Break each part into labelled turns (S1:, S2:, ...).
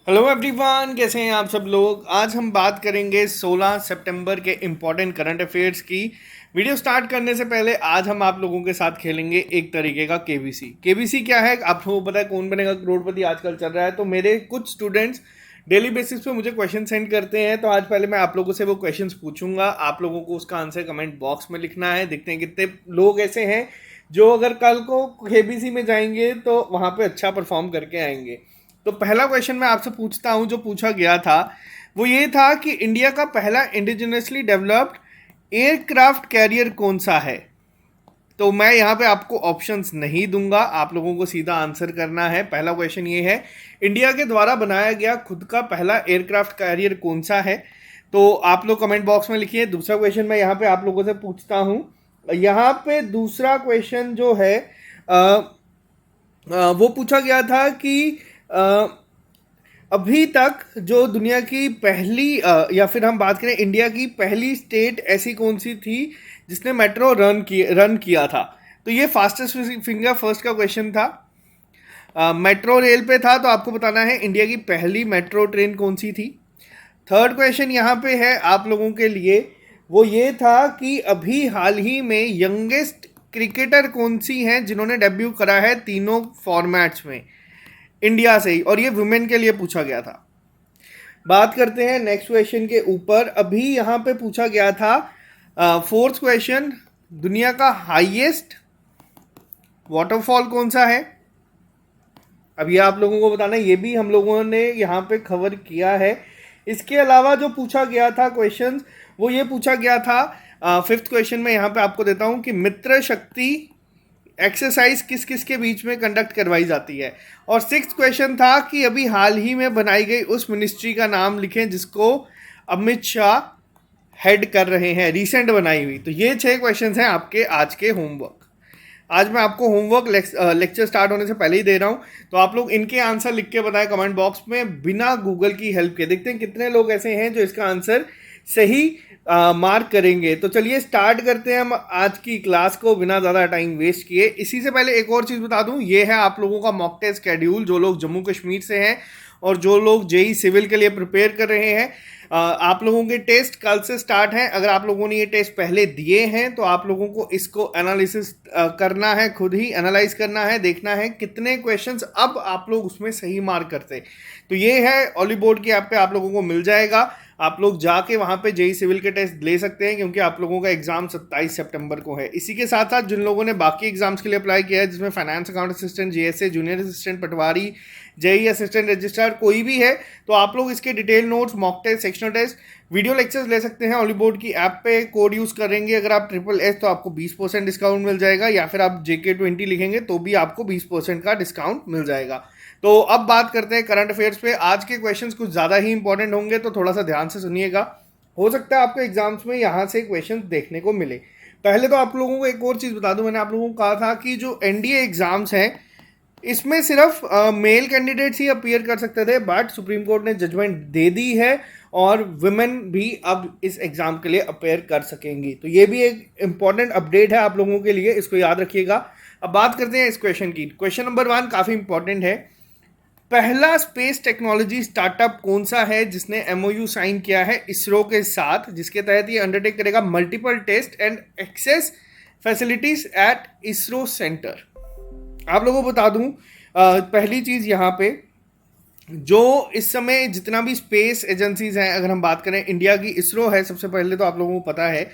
S1: Hello everyone, कैसे हैं आप सब लोग। आज हम बात करेंगे 16 सितंबर के इम्पोर्टेंट करंट अफेयर्स की। वीडियो स्टार्ट करने से पहले आज हम आप लोगों के साथ खेलेंगे एक तरीके का केबीसी। केबीसी क्या है आपको पता है, कौन बनेगा करोड़पति आजकल चल रहा है। तो मेरे कुछ स्टूडेंट्स डेली बेसिस पे मुझे क्वेश्चन सेंड करते हैं, तो आज पहले मैं आप लोगों से वो क्वेश्चंस पूछूंगा। आप लोगों को उसका आंसर कमेंट बॉक्स में लिखना है। देखते हैं कितने लोग ऐसे हैं जो अगर कल को केबीसी में जाएंगे तो वहाँ पे अच्छा परफॉर्म करके आएंगे। तो पहला क्वेश्चन मैं आपसे पूछता हूं, जो पूछा गया था वो ये था कि इंडिया का पहला इंडिजिनसली डेवलप्ड एयरक्राफ्ट कैरियर कौन सा है। तो मैं यहाँ पे आपको ऑप्शंस नहीं दूंगा, आप लोगों को सीधा आंसर करना है। पहला क्वेश्चन ये है, इंडिया के द्वारा बनाया गया खुद का पहला एयरक्राफ्ट कैरियर कौन सा है। तो आप लोग कमेंट बॉक्स में लिखिए। दूसरा क्वेश्चन मैं यहाँ पे आप लोगों से पूछता हूँ। यहाँ पे दूसरा क्वेश्चन जो है वो पूछा गया था कि अ, अभी तक जो दुनिया की पहली या फिर हम बात करें इंडिया की पहली स्टेट ऐसी कौन सी थी जिसने मेट्रो रन किया था। तो ये फास्टेस्ट फिंगर फर्स्ट का क्वेश्चन था। मेट्रो रेल पे था, तो आपको बताना है इंडिया की पहली मेट्रो ट्रेन कौन सी थी। थर्ड क्वेश्चन यहाँ पे है आप लोगों के लिए, वो ये था कि अभी हाल ही में यंगेस्ट क्रिकेटर कौन सी हैं जिन्होंने डेब्यू करा है तीनों फॉर्मेट्स में इंडिया से ही, और ये वुमेन के लिए पूछा गया था। बात करते हैं नेक्स्ट क्वेश्चन के ऊपर। अभी यहाँ पे पूछा गया था फोर्थ क्वेश्चन, दुनिया का हाईएस्ट वाटरफॉल कौन सा है। अब ये आप लोगों को बताना, ये भी हम लोगों ने यहाँ पे कवर किया है। इसके अलावा जो पूछा गया था क्वेश्चन, वो ये पूछा गया था फिफ्थ क्वेश्चन में यहाँ पे आपको देता हूँ कि मित्र शक्ति एक्सरसाइज किस किस के बीच में कंडक्ट करवाई जाती है। और सिक्स्थ क्वेश्चन था कि अभी हाल ही में बनाई गई उस मिनिस्ट्री का नाम लिखें जिसको अमित शाह हेड कर रहे हैं, रिसेंट बनाई हुई। तो ये 6 क्वेश्चन हैं आपके आज के होमवर्क। आज मैं आपको होमवर्क लेक्चर स्टार्ट होने से पहले ही दे रहा हूँ, तो आप लोग इनके आंसर लिख के बताएं कमेंट बॉक्स में बिना गूगल की हेल्प के। देखते हैं कितने लोग ऐसे हैं जो इसका आंसर सही मार्क करेंगे। तो चलिए स्टार्ट करते हैं हम आज की क्लास को बिना ज़्यादा टाइम वेस्ट किए। इसी से पहले एक और चीज़ बता दूं, ये है आप लोगों का मॉक टेस्ट शेड्यूल। जो लोग जम्मू कश्मीर से हैं और जो लोग जेई सिविल के लिए प्रिपेयर कर रहे हैं, आप लोगों के टेस्ट कल से स्टार्ट हैं। अगर आप लोगों ने ये टेस्ट पहले दिए हैं तो आप लोगों को इसको एनालिसिस करना है, खुद ही एनालाइज करना है, देखना है कितने क्वेश्चंस अब आप लोग उसमें सही मार्क करते। तो ये है ऑली बोर्ड की ऐप पे आप लोगों को मिल जाएगा। आप लोग जाके वहाँ पे जेई सिविल के टेस्ट ले सकते हैं, क्योंकि आप लोगों का एग्जाम 27 सितंबर को है। इसी के साथ साथ जिन लोगों ने बाकी एग्जाम्स के लिए अप्लाई किया है, जिसमें finance account assistant, GSA junior assistant, patwari, JE assistant registrar कोई भी है, तो आप लोग इसके detail notes, mock test, sectional test, video lectures ले सकते हैं ऑली बोर्ड की ऐप पे। कोड यूज़ करेंगे अगर आप SSS तो आपको 20% डिस्काउंट मिल जाएगा, या फिर आप JK20 लिखेंगे तो भी आपको 20% का डिस्काउंट मिल जाएगा। तो अब बात करते हैं करंट अफेयर्स पे। आज के क्वेश्चंस कुछ ज़्यादा ही इंपॉर्टेंट होंगे, तो थोड़ा सा ध्यान से सुनिएगा। हो सकता है आपको एग्जाम्स में यहाँ से क्वेश्चन देखने को मिले। पहले तो आप लोगों को एक और चीज़ बता दूं, मैंने आप लोगों को कहा था कि जो एनडीए एग्जाम्स हैं इसमें सिर्फ मेल कैंडिडेट्स ही अपीयर कर सकते थे, बट सुप्रीम कोर्ट ने जजमेंट दे दी है और वुमेन भी अब इस एग्जाम के लिए अपीयर कर सकेंगी। तो ये भी एक इंपॉर्टेंट अपडेट है आप लोगों के लिए, इसको याद रखिएगा। अब बात करते हैं इस क्वेश्चन की। क्वेश्चन नंबर 1 काफ़ी इंपॉर्टेंट है। पहला स्पेस टेक्नोलॉजी स्टार्टअप कौन सा है जिसने एमओयू साइन किया है इसरो के साथ, जिसके तहत ये अंडरटेक करेगा multiple test and access facilities at ISRO centre. आप लोगों को बता दूं, पहली चीज यहाँ पे, जो इस समय जितना भी स्पेस एजेंसीज हैं, अगर हम बात करें इंडिया की इसरो है सबसे पहले, तो आप लोगों को पता है,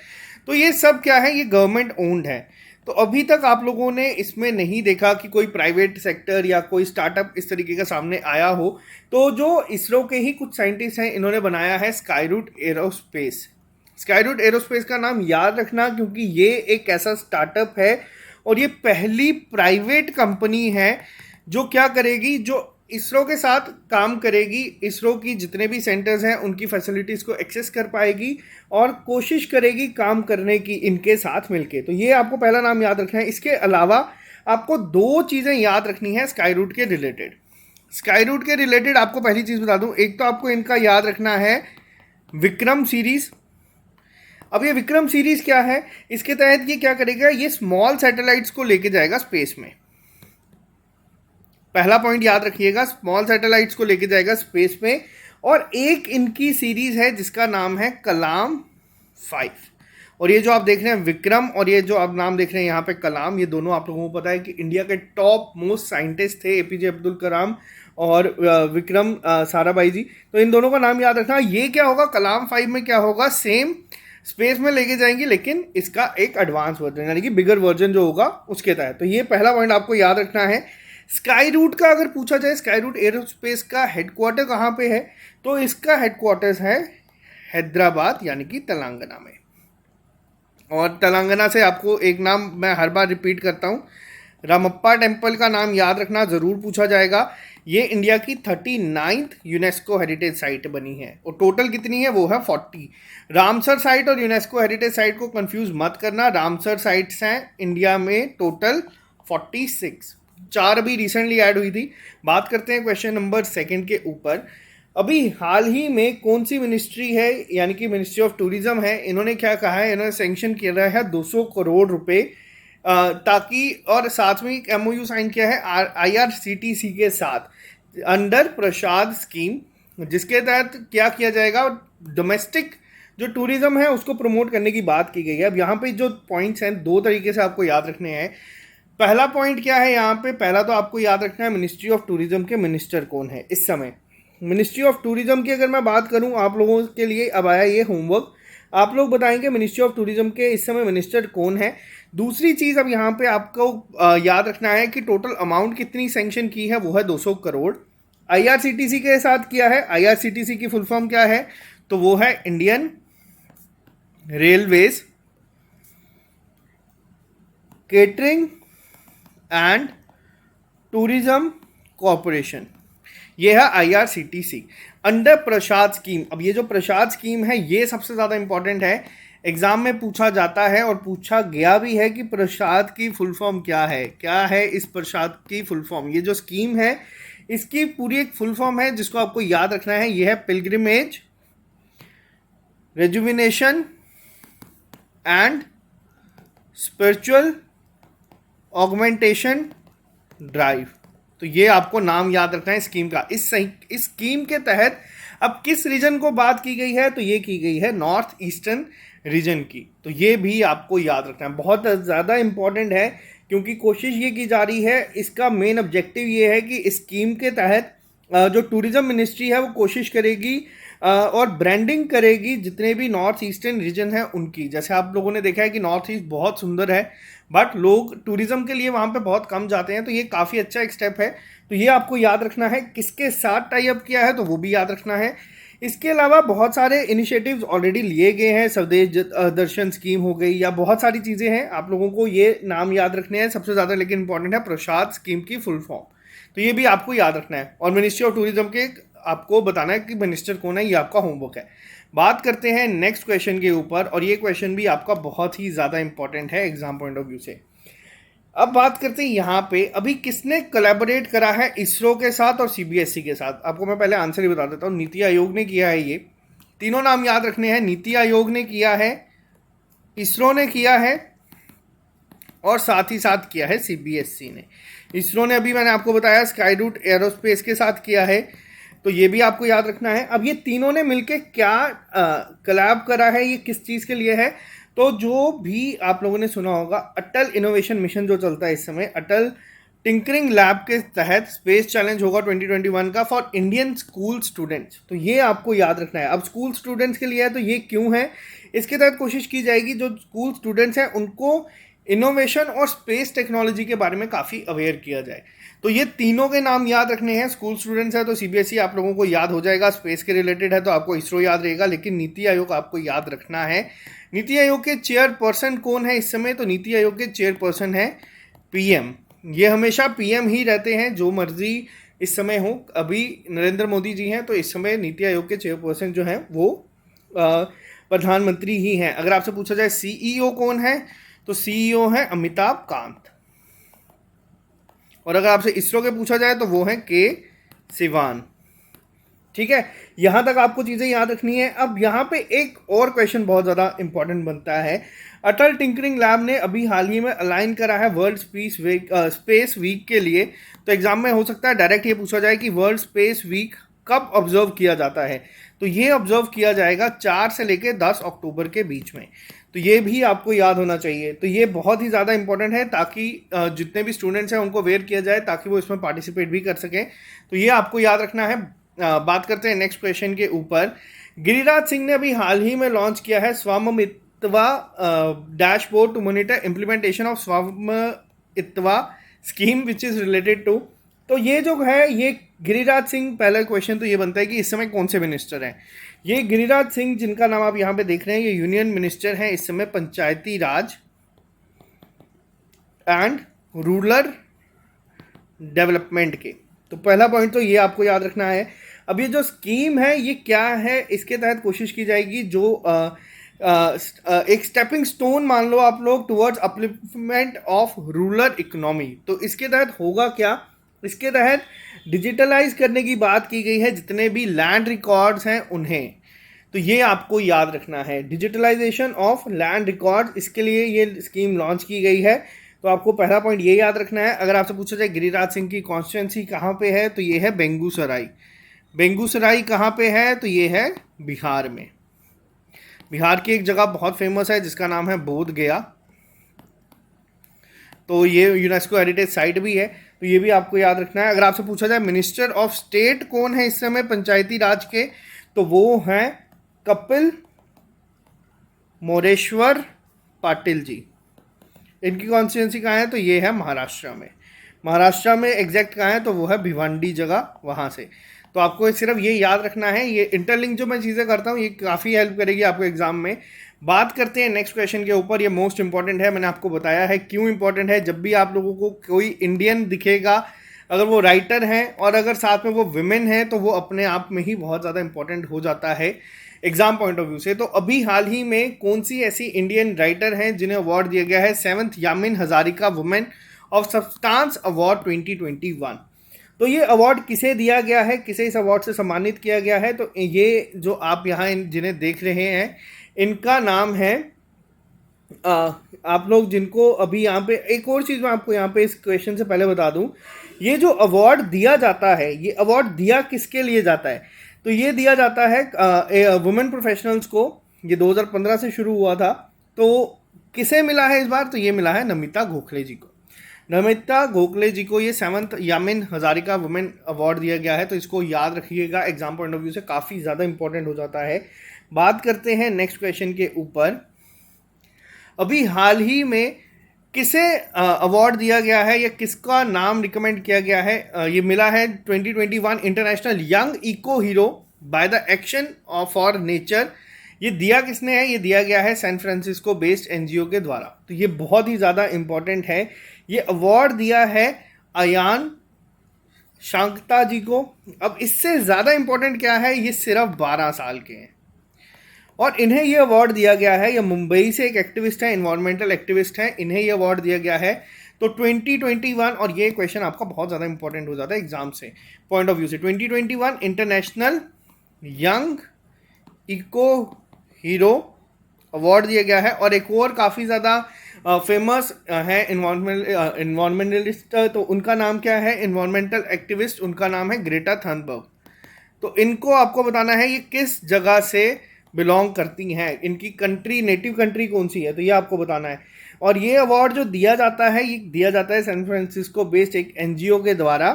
S1: तो ये सब क्या है, ये गवर्नमेंट ओन्ड है। तो अभी तक आप लोगों ने इसमें नहीं देखा कि कोई प्राइवेट सेक्टर या कोई स्टार्टअप इस तरीके का सामने आया हो। तो जो इसरो के ही कुछ साइंटिस्ट हैं, इन्होंने बनाया है स्काईरूट एरोस्पेस। स्काईरूट एरोस्पेस का नाम याद रखना, क्योंकि ये एक ऐसा स्टार्टअप है और ये पहली प्राइवेट कंपनी है जो क्या करेगी, जो इसरो के साथ काम करेगी, इसरो की जितने भी सेंटर्स हैं उनकी फैसिलिटीज को एक्सेस कर पाएगी और कोशिश करेगी काम करने की इनके साथ मिलके। तो ये आपको पहला नाम याद रखना है। इसके अलावा आपको 2 चीज़ें याद रखनी है स्काईरूट के रिलेटेड। स्काईरूट के रिलेटेड आपको पहली चीज़ बता दूं, एक तो आपको इनका याद रखना है विक्रम सीरीज। अब ये विक्रम सीरीज क्या है, इसके तहत ये क्या करेगा, ये स्मॉल सैटेलाइट्स को लेके जाएगा स्पेस में। पहला पॉइंट याद रखिएगा, स्मॉल सैटेलाइट्स को लेके जाएगा स्पेस में, और एक इनकी सीरीज है जिसका नाम है कलाम 5। और ये जो आप देख रहे हैं विक्रम, और ये जो आप नाम देख रहे हैं यहाँ पे कलाम, ये दोनों आप लोगों को पता है कि इंडिया के टॉप मोस्ट साइंटिस्ट थे, एपीजे अब्दुल कलाम और विक्रम साराभाई जी। तो इन दोनों का नाम याद रखना। ये क्या होगा, कलाम 5 में क्या होगा, सेम स्पेस में लेके जाएंगे, लेकिन इसका एक एडवांस वर्जन यानी कि बिगर वर्जन जो होगा उसके तहत। तो ये पहला पॉइंट आपको याद रखना है। स्काई रूट का अगर पूछा जाए, स्काई रूट एरोस्पेस का हेडक्वार्टर कहाँ पे है, तो इसका हेडक्वार्टर्स है हैदराबाद यानी कि तेलंगाना में। और तेलंगाना से आपको एक नाम मैं हर बार रिपीट करता हूँ, रामप्पा टेम्पल का नाम याद रखना, ज़रूर पूछा जाएगा। ये इंडिया की 39th यूनेस्को हेरिटेज साइट बनी है, और टोटल कितनी है वो है 40। रामसर साइट और यूनेस्को हेरिटेज साइट को कंफ्यूज मत करना। रामसर साइट्स हैं इंडिया में टोटल 46, 4 अभी रिसेंटली ऐड हुई थी। बात करते हैं क्वेश्चन नंबर 2 के ऊपर। अभी हाल ही में कौन सी मिनिस्ट्री है, यानी कि मिनिस्ट्री ऑफ टूरिज्म है, इन्होंने क्या कहा है, इन्होंने सैंक्शन किया है 200 करोड़ रुपए, ताकि, और साथ में एक एमओयू साइन किया है आईआरसीटीसी के साथ अंडर प्रसाद स्कीम, जिसके तहत क्या किया जाएगा, डोमेस्टिक जो टूरिज्म है उसको प्रमोट करने की बात की गई है। अब यहाँ पे जो पॉइंट्स हैं 2 तरीके से आपको याद रखने हैं। पहला पॉइंट क्या है यहाँ पे, पहला तो आपको याद रखना है मिनिस्ट्री ऑफ टूरिज्म के मिनिस्टर कौन है इस समय। मिनिस्ट्री ऑफ टूरिज्म की अगर मैं बात करूं आप लोगों के लिए, अब आया ये होमवर्क, आप लोग बताएंगे मिनिस्ट्री ऑफ टूरिज्म के इस समय मिनिस्टर कौन है। दूसरी चीज़ अब यहाँ पे आपको याद रखना है कि टोटल अमाउंट कितनी सैंक्शन की है, वो है 200 करोड़। आईआरसीटीसी के साथ किया है। आईआरसीटीसी की फुल फॉर्म क्या है, तो वो है Indian railways catering and tourism corporation, ये है आईआरसीटीसी अंडर प्रसाद स्कीम। अब ये जो प्रसाद स्कीम है ये सबसे ज़्यादा इंपॉर्टेंट है, एग्जाम में पूछा जाता है और पूछा गया भी है कि प्रसाद की फुल फॉर्म क्या है, क्या है इस प्रसाद की फुल फॉर्म। ये जो स्कीम है इसकी पूरी एक फुल फॉर्म है जिसको आपको याद रखना है, ये है pilgrimage rejuvenation and spiritual augmentation drive. तो ये आपको नाम याद रखना है स्कीम का। इस स्कीम के तहत अब किस रीजन को बात की गई है, तो ये की गई है नॉर्थ ईस्टर्न रीजन की। तो ये भी आपको याद रखना है, बहुत ज़्यादा इंपॉर्टेंट है, क्योंकि कोशिश ये की जा रही है, इसका मेन ऑब्जेक्टिव ये है कि इस स्कीम के तहत जो टूरिज्म मिनिस्ट्री है वो कोशिश करेगी और ब्रांडिंग करेगी जितने भी नॉर्थ ईस्टर्न रीजन है उनकी। जैसे आप लोगों ने देखा है कि नॉर्थ ईस्ट बहुत सुंदर है, बट लोग टूरिज्म के लिए वहाँ पे बहुत कम जाते हैं, तो ये काफ़ी अच्छा एक स्टेप है। तो ये आपको याद रखना है। किसके साथ टाई अप किया है, तो वो भी याद रखना है। इसके अलावा बहुत सारे इनिशिएटिव्स ऑलरेडी लिए गए हैं, स्वदेश दर्शन स्कीम हो गई, या बहुत सारी चीज़ें हैं, आप लोगों को ये नाम याद रखने हैं। सबसे ज़्यादा लेकिन इंपॉर्टेंट है प्रसाद स्कीम की फुल फॉर्म, तो ये भी आपको याद रखना है। और मिनिस्ट्री ऑफ टूरिज्म के आपको बताना है कि मिनिस्टर कौन है, ये आपका होमवर्क है। बात करते हैं नेक्स्ट क्वेश्चन के ऊपर, और ये क्वेश्चन भी आपका बहुत ही ज़्यादा इंपॉर्टेंट है एग्जाम पॉइंट ऑफ व्यू से। अब बात करते हैं यहाँ पे अभी किसने कोलैबोरेट करा है इसरो के साथ और सीबीएसई के साथ। आपको मैं पहले आंसर ही बता देता हूँ, नीति आयोग ने किया है। ये तीनों नाम याद रखने हैं, नीति आयोग ने किया है, इसरो ने किया है, और साथ ही साथ किया है सीबीएसई ने। इसरो ने अभी मैंने आपको बताया स्काई रूट एरोस्पेस के साथ किया है, तो ये भी आपको याद रखना है। अब ये तीनों ने मिलके क्या कोलैब करा है, ये किस चीज़ के लिए है, तो जो भी आप लोगों ने सुना होगा अटल इनोवेशन मिशन जो चलता है इस समय, अटल टिंकरिंग लैब के तहत स्पेस चैलेंज होगा 2021 का फॉर इंडियन स्कूल स्टूडेंट्स। तो ये आपको याद रखना है। अब स्कूल स्टूडेंट्स के लिए है, तो ये क्यों है, इसके तहत कोशिश की जाएगी जो स्कूल स्टूडेंट्स हैं उनको इनोवेशन और स्पेस टेक्नोलॉजी के बारे में काफ़ी अवेयर किया जाए। तो ये तीनों के नाम याद रखने हैं। स्कूल स्टूडेंट्स है तो सीबीएसई आप लोगों को याद हो जाएगा, स्पेस के रिलेटेड है तो आपको इसरो याद रहेगा, लेकिन नीति आयोग आपको याद रखना है। नीति आयोग के चेयरपर्सन कौन है इस समय, तो नीति आयोग के चेयरपर्सन है पीएम। ये हमेशा पीएम ही रहते हैं, जो मर्जी इस समय हो। अभी नरेंद्र मोदी जी हैं, तो इस समय नीति आयोग के चेयरपर्सन जो हैं वो प्रधानमंत्री ही हैं। अगर आपसे पूछा जाए सीईओ कौन है, तो सीईओ है अमिताभ कांत। और अगर आपसे इसरो के पूछा जाए तो वो है के सिवान। ठीक है, यहां तक आपको चीजें याद रखनी है। अब यहाँ पे एक और क्वेश्चन बहुत ज्यादा इंपॉर्टेंट बनता है। अटल टिंकरिंग लैब ने अभी हाल ही में अलाइन करा है वर्ल्ड स्पेस वीक के लिए। तो एग्जाम में हो सकता है डायरेक्ट ये पूछा जाए कि वर्ल्ड स्पेस वीक कब ऑब्जर्व किया जाता है। तो ये ऑब्जर्व किया जाएगा 4 से लेकर 10 अक्टूबर के बीच में। तो ये भी आपको याद होना चाहिए। तो ये बहुत ही ज़्यादा इंपॉर्टेंट है ताकि जितने भी स्टूडेंट्स हैं उनको अवेयर किया जाए ताकि वो इसमें पार्टिसिपेट भी कर सकें। तो ये आपको याद रखना है। बात करते हैं नेक्स्ट क्वेश्चन के ऊपर। गिरिराज सिंह ने अभी हाल ही में लॉन्च किया है Swamitva dashboard to monitor implementation of Swamitva scheme which is related to. तो ये जो है ये गिरिराज सिंह, पहला क्वेश्चन तो ये बनता है कि इस समय कौन से मिनिस्टर हैं। ये गिरिराज सिंह जिनका नाम आप यहाँ पे देख रहे हैं, ये यूनियन मिनिस्टर हैं इस समय पंचायती राज एंड रूरल डेवलपमेंट के। तो पहला पॉइंट तो ये आपको याद रखना है। अब ये जो स्कीम है ये क्या है, इसके तहत कोशिश की जाएगी जो एक स्टेपिंग स्टोन मान लो आप लोग towards upliftment of rural economy. तो इसके तहत होगा क्या, इसके तहत डिजिटलाइज करने की बात की गई है जितने भी लैंड रिकॉर्ड्स हैं उन्हें। तो ये आपको याद रखना है, डिजिटलाइजेशन ऑफ लैंड रिकॉर्ड, इसके लिए ये स्कीम लॉन्च की गई है। तो आपको पहला पॉइंट ये याद रखना है। अगर आपसे पूछा जाए गिरिराज सिंह की कॉन्स्टिट्यूंसी कहाँ पे है, तो ये है बेंगूसराय। बेंगूसराय कहाँ पे है, तो ये है बिहार में। बिहार की एक जगह बहुत फेमस है जिसका नाम है बोध गया। तो ये यूनेस्को हेरिटेज साइट भी है। तो ये भी आपको याद रखना है। अगर आपसे पूछा जाए मिनिस्टर ऑफ स्टेट कौन है इस समय पंचायती राज के, तो वो हैं कपिल मोरेश्वर पाटिल जी। इनकी कॉन्स्टिट्यूंसी कहाँ है, तो ये है महाराष्ट्र में। महाराष्ट्र में एग्जैक्ट कहाँ है, तो वो है भिवंडी जगह, वहाँ से। तो आपको सिर्फ ये याद रखना है। ये इंटरलिंक जो मैं चीज़ें करता हूँ ये काफ़ी हेल्प करेगी आपको एग्जाम में। बात करते हैं नेक्स्ट क्वेश्चन के ऊपर। ये मोस्ट इंपॉर्टेंट है, मैंने आपको बताया है क्यों इंपॉर्टेंट है। जब भी आप लोगों को कोई इंडियन दिखेगा, अगर वो राइटर हैं और अगर साथ में वो विमेन है, तो वो अपने आप में ही बहुत ज़्यादा इंपॉर्टेंट हो जाता है एग्जाम पॉइंट ऑफ व्यू से। तो अभी हाल ही में कौन सी ऐसी इंडियन राइटर हैं जिन्हें अवार्ड दिया गया है, 7th Yamin Hazarika women of substance award 2021। तो ये अवार्ड किसे दिया गया है, किसे इस अवार्ड से सम्मानित किया गया है, तो ये जो आप यहाँ जिन्हें देख रहे हैं इनका नाम है आप लोग जिनको अभी यहाँ पे एक और चीज़ मैं आपको यहाँ पे इस क्वेश्चन से पहले बता दूं, ये जो अवार्ड दिया जाता है ये अवार्ड दिया किसके लिए जाता है, तो ये दिया जाता है वुमेन प्रोफेशनल्स को। ये 2015 से शुरू हुआ था। तो किसे मिला है इस बार, तो ये मिला है नमिता गोखले जी को। नमिता गोखले जी को ये 7th Yamin Hazarika women award दिया गया है। तो इसको याद रखिएगा, एग्जाम पॉइंट ऑफ व्यू से काफ़ी ज़्यादा इंपॉर्टेंट हो जाता है। बात करते हैं नेक्स्ट क्वेश्चन के ऊपर। अभी हाल ही में किसे अवार्ड दिया गया है या किसका नाम रिकमेंड किया गया है, ये मिला है 2021 international young eco hero by the action for nature. ये दिया किसने है, ये दिया गया है सैन फ्रांसिस्को बेस्ड एनजीओ के द्वारा। तो ये बहुत ही ज़्यादा इंपॉर्टेंट है। ये अवार्ड दिया है अयान शांक्ता जी को। अब इससे ज़्यादा इंपॉर्टेंट क्या है, ये सिर्फ 12 साल के हैं और इन्हें ये अवार्ड दिया गया है। ये मुंबई से एक एक्टिविस्ट है, इन्वायरमेंटल एक्टिविस्ट है, इन्हें ये अवार्ड दिया गया है। तो 2021, और ये क्वेश्चन आपका बहुत ज़्यादा इंपॉर्टेंट हो जाता है एग्जाम से पॉइंट ऑफ व्यू से, 2021 international young eco hero award दिया गया है। और एक और काफ़ी ज़्यादा फेमस है इन्वायरमेंटलिस्ट, तो उनका नाम क्या है, इन्वायरमेंटल एक्टिविस्ट, उनका नाम है ग्रेटा थनबर्ग। तो इनको आपको बताना है ये किस जगह से बिलोंग करती हैं, इनकी कंट्री, नेटिव कंट्री कौन सी है, तो ये आपको बताना है। और ये अवार्ड जो दिया जाता है ये दिया जाता है सैन फ्रांसिस्को बेस्ड एक एनजीओ के द्वारा।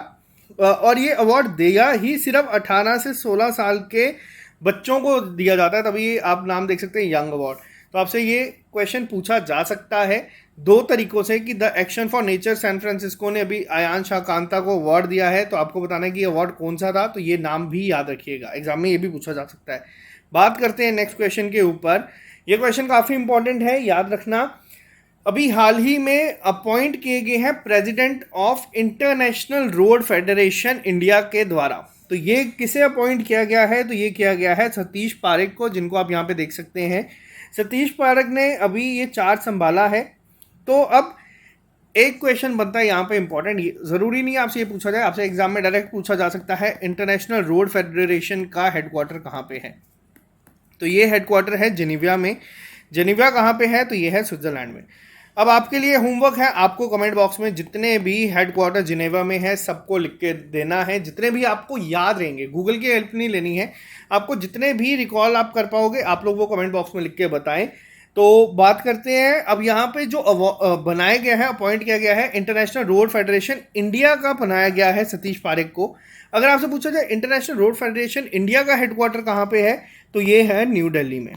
S1: और ये अवार्ड दिया ही सिर्फ 18 से 16 साल के बच्चों को दिया जाता है, तभी आप नाम देख सकते हैं यंग अवार्ड। तो आपसे ये क्वेश्चन पूछा जा सकता है 2 तरीकों से कि the action for nature San Francisco ने अभी अयान शाकांता को अवार्ड दिया है, तो आपको बताना है कि अवार्ड कौन सा था। तो ये नाम भी याद रखिएगा, एग्जाम में ये भी पूछा जा सकता है। बात करते हैं नेक्स्ट क्वेश्चन के ऊपर। ये क्वेश्चन काफ़ी इंपॉर्टेंट है, याद रखना। अभी हाल ही में अपॉइंट किए गए हैं president of international road federation India के द्वारा। तो ये किसे अपॉइंट किया गया है, तो ये किया गया है सतीश पारेख को, जिनको आप यहाँ पे देख सकते हैं। सतीश पारेख ने अभी ये चार्ज संभाला है। तो अब एक क्वेश्चन बनता है यहाँ पे इंपॉर्टेंट, जरूरी नहीं आपसे ये पूछा जाए, आपसे एग्जाम में डायरेक्ट पूछा जा सकता है, इंटरनेशनल रोड फेडरेशन का हेडक्वार्टर कहाँ पे है? तो ये हेडक्वार्टर है जिनेवा में। जिनेवा कहाँ पे है? तो ये है स्विट्जरलैंड में। अब आपके लिए होमवर्क है, आपको कमेंट बॉक्स में जितने भी हेडक्वार्टर जिनेवा में है सबको लिख के देना है, जितने भी आपको याद रहेंगे, गूगल की हेल्प नहीं लेनी है, आपको जितने भी रिकॉल आप कर पाओगे आप लोग वो कमेंट बॉक्स में लिख के बताएं। तो बात करते हैं अब यहाँ पे जो बनाया गया है, अपॉइंट किया गया है, इंटरनेशनल रोड फेडरेशन इंडिया का बनाया गया है सतीश पारेख को। अगर आपसे पूछा जाए इंटरनेशनल रोड फेडरेशन इंडिया का हेडक्वार्टर कहाँ पे है, तो ये है न्यू दिल्ली में।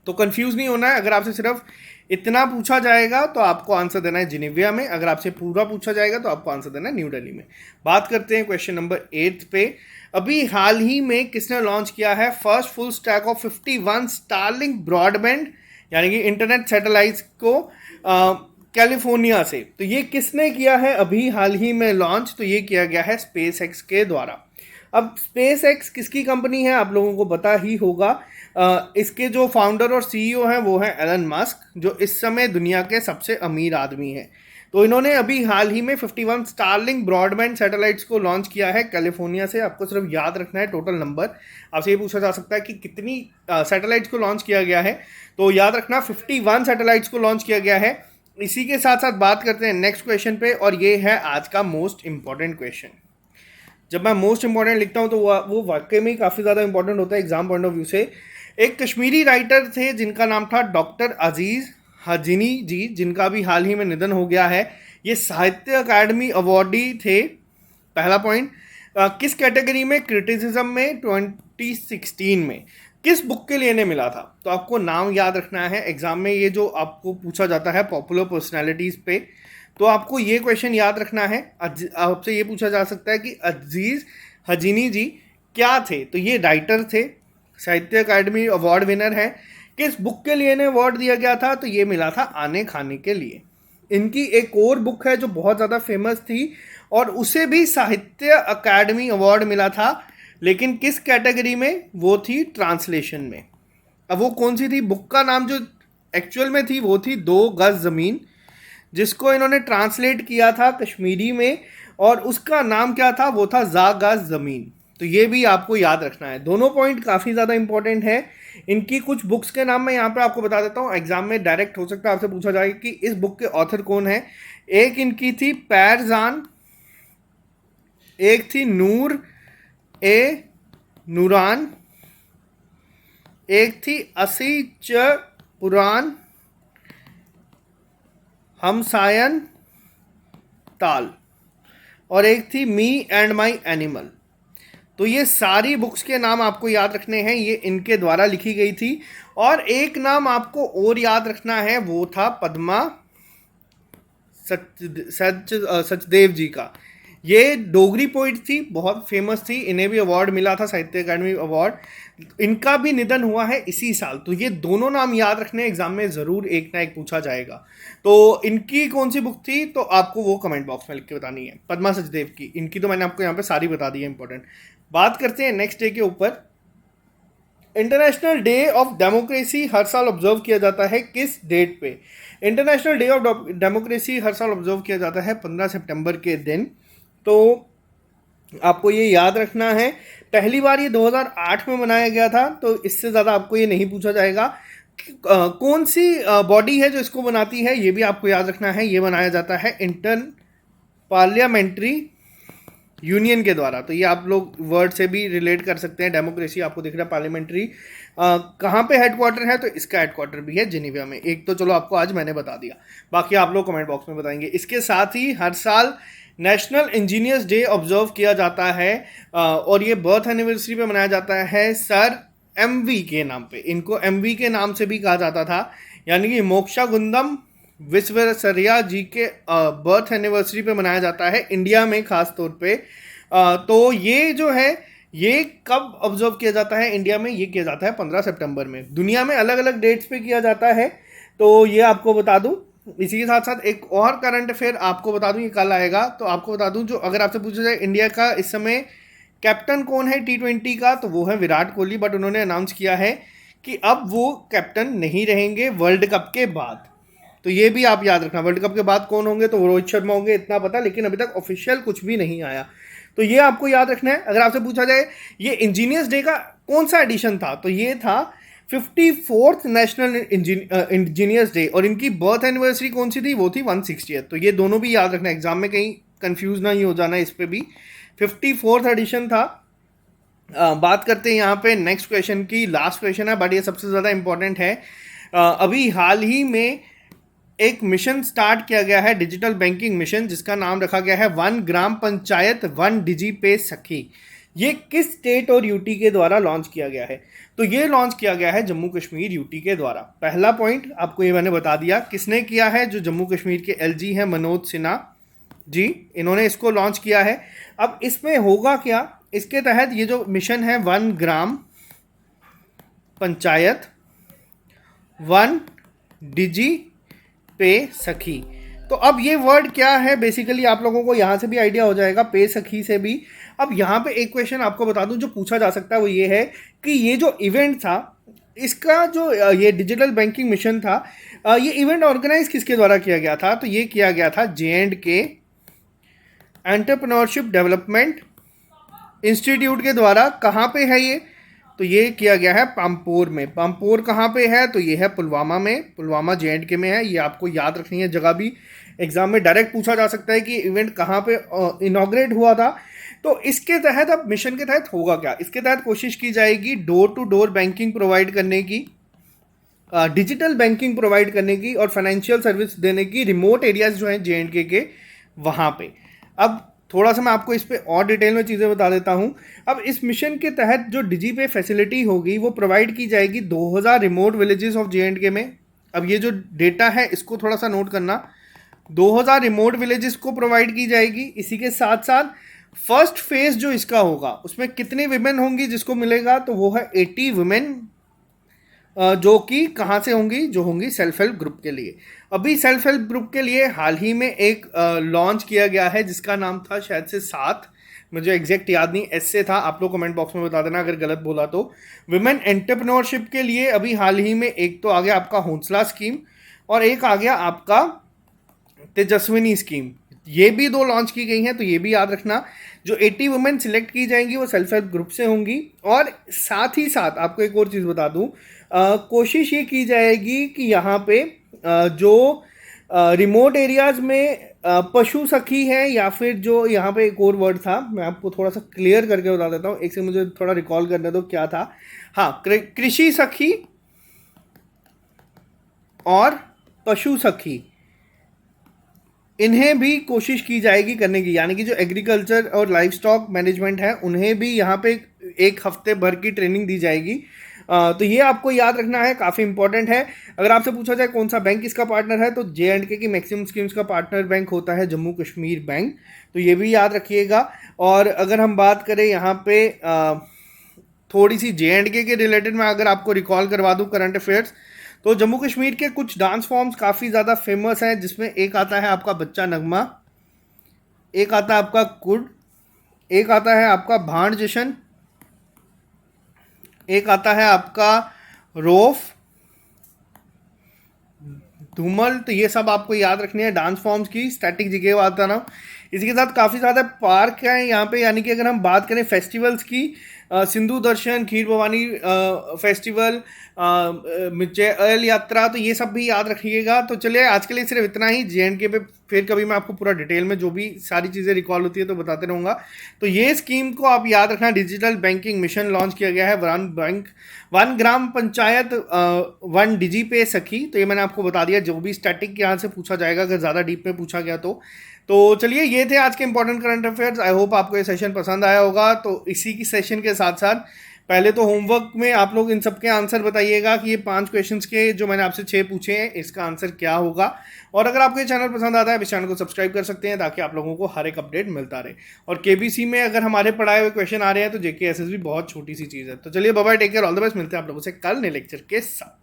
S1: तो कंफ्यूज नहीं होना है, अगर आपसे सिर्फ इतना पूछा जाएगा तो आपको आंसर देना है जिनेवा में, अगर आपसे पूरा पूछा जाएगा तो आपको आंसर देना है न्यू दिल्ली में। बात करते हैं क्वेश्चन नंबर 8 पे। अभी हाल ही में किसने लॉन्च किया है first full stack of 51 Starlink broadband यानी कि इंटरनेट सैटेलाइट्स को कैलिफोर्निया से? तो ये किसने किया है अभी हाल ही में लॉन्च? तो ये किया गया है स्पेस एक्स के द्वारा। अब स्पेस एक्स किसकी कंपनी है आप लोगों को पता ही होगा। इसके जो फाउंडर और सीईओ हैं वो हैं एलन मस्क, जो इस समय दुनिया के सबसे अमीर आदमी हैं। तो इन्होंने अभी हाल ही में 51 स्टारलिंक ब्रॉडबैंड सैटेलाइट्स को लॉन्च किया है कैलिफोर्निया से। आपको सिर्फ याद रखना है टोटल नंबर, आपसे ये पूछा जा सकता है कि कितनी सैटेलाइट्स को लॉन्च किया गया है, तो याद रखना 51 सैटेलाइट्स को लॉन्च किया गया है। इसी के साथ साथ बात करते हैं नेक्स्ट क्वेश्चन पे, और ये है आज का मोस्ट इंपॉर्टेंट क्वेश्चन। जब मैं मोस्ट इंपॉर्टेंट लिखता हूँ तो वो वाकई में काफ़ी ज़्यादा इंपॉर्टेंट होता है एग्जाम पॉइंट ऑफ व्यू से। एक कश्मीरी राइटर थे जिनका नाम था डॉक्टर अजीज़ हजीनी जी, जिनका भी हाल ही में निधन हो गया है। ये साहित्य अकादमी अवार्डी थे। पहला पॉइंट, किस कैटेगरी में क्रिटिसिज्म में 2016 में किस बुक के लिए इन्हें मिला था? तो आपको नाम याद रखना है, एग्जाम में ये जो आपको पूछा जाता है पॉपुलर पर्सनैलिटीज़ पे, तो आपको ये क्वेश्चन याद रखना है। आपसे ये पूछा जा सकता है कि अजीज़ हजीनी जी क्या थे? तो ये राइटर थे, साहित्य अकादमी अवार्ड विनर है। किस बुक के लिए इन्हें अवार्ड दिया गया था? तो ये मिला था आने खाने के लिए। इनकी एक और बुक है जो बहुत ज़्यादा फेमस थी और उसे भी साहित्य अकादमी अवार्ड मिला था, लेकिन किस कैटेगरी में? वो थी ट्रांसलेशन में। अब वो कौन सी थी? बुक का नाम जो एक्चुअल में थी वो थी 2 गज ज़मीन, जिसको इन्होंने ट्रांसलेट किया था कश्मीरी में, और उसका नाम क्या था? वो था जा गज ज़मीन। तो ये भी आपको याद रखना है। दोनों पॉइंट काफ़ी ज़्यादा इंपॉर्टेंट है। इनकी कुछ बुक्स के नाम मैं यहाँ पे आपको बता देता हूँ, एग्जाम में डायरेक्ट हो सकता है आपसे पूछा जाए कि इस बुक के ऑथर कौन है। एक इनकी थी पैरजान, एक थी नूर ए नूरान, एक थी असी च पुरान हमसायन ताल, और एक थी मी एंड माई एनिमल। तो ये सारी बुक्स के नाम आपको याद रखने हैं, ये इनके द्वारा लिखी गई थी। और एक नाम आपको और याद रखना है, वो था पद्मा सचदेव जी का। ये डोगरी पोइट थी, बहुत फेमस थी, इन्हें भी अवार्ड मिला था साहित्य अकादमी अवार्ड। इनका भी निधन हुआ है इसी साल। तो ये दोनों नाम याद रखने, एग्जाम में ज़रूर एक ना एक पूछा जाएगा। तो इनकी कौन सी बुक थी तो आपको वो कमेंट बॉक्स में लिख के बतानी है। पद्मा सचदेव की, इनकी तो मैंने आपको यहाँ पे सारी बता दी है इंपॉर्टेंट। बात करते हैं नेक्स्ट डे के ऊपर। इंटरनेशनल डे ऑफ डेमोक्रेसी हर साल ऑब्जर्व किया जाता है किस डेट पे? इंटरनेशनल डे ऑफ डेमोक्रेसी हर साल ऑब्जर्व किया जाता है 15 सितंबर के दिन। तो आपको ये याद रखना है, पहली बार ये 2008 में मनाया गया था, तो इससे ज़्यादा आपको ये नहीं पूछा जाएगा। कौन सी बॉडी है जो इसको बनाती है, ये भी आपको याद रखना है। ये बनाया जाता है इंटर पार्लियामेंट्री यूनियन के द्वारा। तो ये आप लोग वर्ड से भी रिलेट कर सकते हैं। डेमोक्रेसी आपको दिख रहा है, पार्लियामेंट्री कहाँ पे हेडक्वार्टर है? तो इसका हेडक्वार्टर भी है जिनेवा में। एक तो चलो आपको आज मैंने बता दिया, बाकी आप लोग कमेंट बॉक्स में बताएंगे। इसके साथ ही हर साल नेशनल इंजीनियर्स डे ऑब्जर्व किया जाता है, और ये बर्थ एनिवर्सरी पे मनाया जाता है सर एमवी के नाम पे। इनको एमवी के नाम से भी कहा जाता था, यानी कि मोक्षागुंडम विश्वेश्वरैया जी के बर्थ एनिवर्सरी पे मनाया जाता है इंडिया में खास तौर पे। तो ये जो है ये कब ऑब्जर्व किया जाता है इंडिया में? ये किया जाता है 15 सितंबर में। दुनिया में अलग अलग डेट्स पे किया जाता है, तो ये आपको बता दूं। इसी के साथ साथ एक और करंट अफेयर आपको बता दूं, ये कल आएगा। तो आपको बता दूं, जो अगर आपसे पूछा जाए इंडिया का इस समय कैप्टन कौन है T20 का, तो वो है विराट कोहली। बट उन्होंने अनाउंस किया है कि अब वो कैप्टन नहीं रहेंगे वर्ल्ड कप के बाद। तो ये भी आप याद रखना। वर्ल्ड कप के बाद कौन होंगे, तो रोहित शर्मा होंगे, इतना पता, लेकिन अभी तक ऑफिशियल कुछ भी नहीं आया, तो ये आपको याद रखना है। अगर आपसे पूछा जाए ये इंजीनियर्स डे का कौन सा एडिशन था, तो ये था 54th नेशनल इंजीनियर्स डे, और इनकी बर्थ एनिवर्सरी कौन सी थी, वो थी 160th। तो ये दोनों भी याद रखना, एग्जाम में कहीं कंफ्यूज ना ही हो जाना इस पे भी। 54th एडिशन था। बात करते हैं यहाँ पे नेक्स्ट क्वेश्चन की, लास्ट क्वेश्चन है बट ये सबसे ज़्यादा इंपॉर्टेंट है। अभी हाल ही में एक मिशन स्टार्ट किया गया है, डिजिटल बैंकिंग मिशन, जिसका नाम रखा गया है 1 ग्राम पंचायत 1 डिजी पे सखी। ये किस स्टेट और यूटी के द्वारा लॉन्च किया गया है, तो ये लॉन्च किया गया है जम्मू कश्मीर यूटी के द्वारा। पहला पॉइंट आपको ये मैंने बता दिया, किसने किया है, जो जम्मू कश्मीर के एलजी हैं मनोज सिन्हा जी, इन्होंने इसको लॉन्च किया है। अब इसमें होगा क्या, इसके तहत ये जो मिशन है 1 ग्राम पंचायत 1 डिजी पे सखी, तो अब ये वर्ड क्या है, बेसिकली आप लोगों को यहाँ से भी आइडिया हो जाएगा, पे सखी से भी। अब यहाँ पे एक क्वेश्चन आपको बता दूं जो पूछा जा सकता है, वो ये है कि ये जो इवेंट था, इसका जो ये डिजिटल बैंकिंग मिशन था, ये इवेंट ऑर्गेनाइज किसके द्वारा किया गया था, तो ये किया गया था J&K एंटरप्रेन्योरशिप डेवलपमेंट इंस्टीट्यूट के द्वारा। कहाँ पे है ये, तो ये किया गया है पामपोर में। पामपोर कहाँ पे है, तो ये है पुलवामा में, पुलवामा J&K में है। ये आपको याद रखनी है, जगह भी एग्जाम में डायरेक्ट पूछा जा सकता है कि इवेंट कहाँ पे इनॉग्रेट हुआ था। तो इसके तहत, अब मिशन के तहत होगा क्या, इसके तहत कोशिश की जाएगी door to door banking provide करने की, डिजिटल बैंकिंग प्रोवाइड करने की और फाइनेंशियल सर्विस देने की रिमोट एरियाज जो हैं J&K के वहाँ पे। अब थोड़ा सा मैं आपको इस पे और डिटेल में चीज़ें बता देता हूँ। अब इस मिशन के तहत जो डिजी पे फैसिलिटी होगी वो प्रोवाइड की जाएगी 2000 रिमोट विलेजेस ऑफ J&K में। अब ये जो डेटा है इसको थोड़ा सा नोट करना, 2000 रिमोट विलेजेस को प्रोवाइड की जाएगी। इसी के साथ साथ फर्स्ट फेज जो इसका होगा उसमें कितने विमेन होंगी जिसको मिलेगा, तो वो है 80 वुमेन, जो कि कहाँ से होंगी, जो होंगी सेल्फ हेल्प ग्रुप के लिए। अभी सेल्फ हेल्प ग्रुप के लिए हाल ही में एक लॉन्च किया गया है जिसका नाम था शायद से 7, मुझे एग्जैक्ट याद नहीं, एस से था, आप लोग कमेंट बॉक्स में बता देना अगर गलत बोला तो। वुमेन एंटरप्रेन्योरशिप के लिए अभी हाल ही में एक तो आ गया आपका हौसला स्कीम और एक आ गया आपका तेजस्विनी स्कीम, ये भी 2 लॉन्च की गई हैं। तो ये भी याद रखना, जो 80 वुमेन सिलेक्ट की जाएंगी वो सेल्फ हेल्प ग्रुप से होंगी। और साथ ही साथ आपको एक और चीज़ बता दूं, कोशिश ये की जाएगी कि यहाँ पे जो रिमोट एरियाज में पशु सखी है, या फिर जो यहाँ पे एक और वर्ड था, मैं आपको थोड़ा सा क्लियर करके बता देता हूँ, एक से मुझे थोड़ा रिकॉल करने दो क्या था। हाँ, कृषि सखी और पशु सखी, इन्हें भी कोशिश की जाएगी करने की, यानी कि जो एग्रीकल्चर और लाइफ स्टॉक मैनेजमेंट है उन्हें भी यहाँ पे 1 हफ्ते भर की ट्रेनिंग दी जाएगी। तो ये आपको याद रखना है, काफ़ी इंपॉर्टेंट है। अगर आपसे पूछा जाए कौन सा बैंक इसका पार्टनर है, तो J&K की मैक्सिमम स्कीम्स का पार्टनर बैंक होता है जम्मू कश्मीर बैंक, तो ये भी याद रखिएगा। और अगर हम बात करें यहाँ पे थोड़ी सी J&K के रिलेटेड मैं अगर आपको रिकॉल करवा दूँ करंट अफेयर्स, तो जम्मू कश्मीर के कुछ डांस फॉर्म्स काफ़ी ज़्यादा फेमस हैं, जिसमें एक आता है आपका बच्चा नगमा, एक आता है आपका कुड, एक आता है आपका भांड जशन, एक आता है आपका रोफ, धूमल। तो ये सब आपको याद रखनी है डांस फॉर्म्स की, स्टैटिक जगह आता ना। इसी के साथ काफ़ी ज़्यादा पार्क हैं यहाँ पे, यानी कि अगर हम बात करें फेस्टिवल्स की, सिंधु दर्शन, खीर भवानी फेस्टिवल, मिर्चेल यात्रा, तो ये सब भी याद रखिएगा। तो चलिए आज के लिए सिर्फ इतना ही। J&K पे फिर कभी मैं आपको पूरा डिटेल में जो भी सारी चीज़ें रिकॉल होती है तो बताते रहूँगा। तो ये स्कीम को आप याद रखना, डिजिटल बैंकिंग मिशन लॉन्च किया गया है, 1 ग्राम पंचायत 1 डिजी पे सखी। तो ये मैंने आपको बता दिया, जो भी स्टैटिक यहाँ से पूछा जाएगा अगर ज़्यादा डीप में पूछा गया तो चलिए ये थे आज के important current affairs. I hope आपको ये सेशन पसंद आया होगा। तो इसी की सेशन के साथ साथ पहले तो होमवर्क में आप लोग इन सब के आंसर बताइएगा कि ये 5 क्वेश्चंस के जो मैंने आपसे 6 पूछे हैं इसका आंसर क्या होगा। और अगर आपको ये चैनल पसंद आता है इस चैनल को सब्सक्राइब कर सकते हैं ताकि आप लोगों को हर एक अपडेट मिलता रहे। और KBC में अगर हमारे पढ़ाए हुए क्वेश्चन आ रहे हैं तो JK SSB बहुत छोटी सी चीज़ है। तो चलिए bye bye, take care, all the best, मिलते हैं आप लोगों से कल नए लेक्चर के साथ।